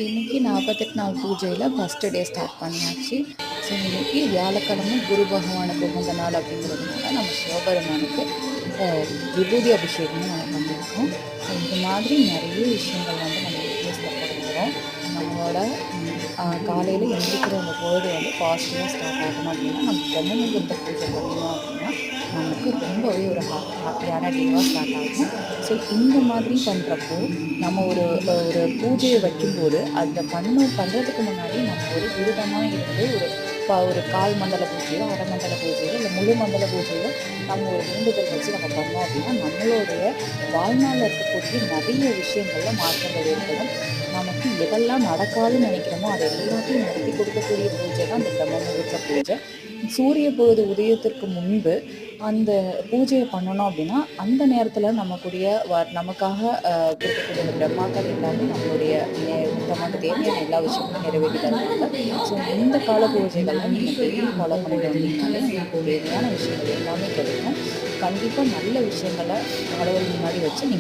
இன்னைக்கு 48 நாள் பூஜையில் ஃபஸ்ட்டு டே ஸ்டார்ட் பண்ணியாச்சு. ஸோ இன்னைக்கு வியாழக்கிழமை குரு பகவானுக்கு உகந்த நாள் அப்படிங்கிறதுனால நம்ம சிவபெருமானுக்கு விபூதி அபிஷேகமும் நம்ம பண்ணியிருக்கோம். ஸோ இது மாதிரி நிறைய விஷயங்கள் நம்ம வீடியோஸில் பண்ணுறோம். நம்மளோட காலையில் எந்திரிக்கிற அந்த பொழுது பாசிட்டிவாக ஸ்டார்ட் ஆகணும் அப்படின்னா நம்ம பிரம்ம முகூர்த்த பூஜை பண்ணணும் அப்படின்னா நமக்கு ரொம்பவே ஒரு ஹாப்பியான டேவாக ஸ்டார்ட் ஆகும். ஸோ இந்த மாதிரி பண்ணுறப்போ நம்ம ஒரு ஒரு பூஜையை வைக்கும்போது அதை பண்ணுறதுக்கு முன்னாடி நம்ம ஒரு விரதமாக இருந்து ஒரு கால் மண்டல பூஜையோ அரை மண்டல பூஜையோ இல்லை முழு மண்டல பூஜையோ நம்ம ஒரு வேண்டுதல் வச்சு நம்ம பண்ணோம் அப்படின்னா நம்மளுடைய வாழ்நாளில் இருக்கக்கூடிய நிறைய விஷயங்களில் மாற்றங்கள் ஏற்படும். நமக்கு எதெல்லாம் நடக்காதுன்னு நினைக்கிறோமோ அதை எல்லாத்தையும் நடத்தி கொடுக்கக்கூடிய பூஜை தான் இந்த பிரம்ம முகூர்த்த பூஜை. சூரிய பொழுது உதயத்திற்கு முன்பு அந்த பூஜையை பண்ணணும் அப்படின்னா அந்த நேரத்தில் நமக்காக கொடுக்கக்கூடிய அந்த பிரம்மாக்கள் எல்லாமே நம்மளுடைய நமக்கு தேவையான எல்லா விஷயங்களும் நிறைவேற்றி தருவாங்க. ஸோ இந்த கால பூஜைகள்லாம் நீங்கள் டெய்லி ஃபாலோ பண்ணிட்டு வந்தீங்கன்னாலே உங்களுக்கு தேவையான விஷயங்கள் எல்லாமே கிடைக்கும். கண்டிப்பாக நல்ல விஷயங்களை கடவுள் முன்னாடி வச்சு நீங்கள்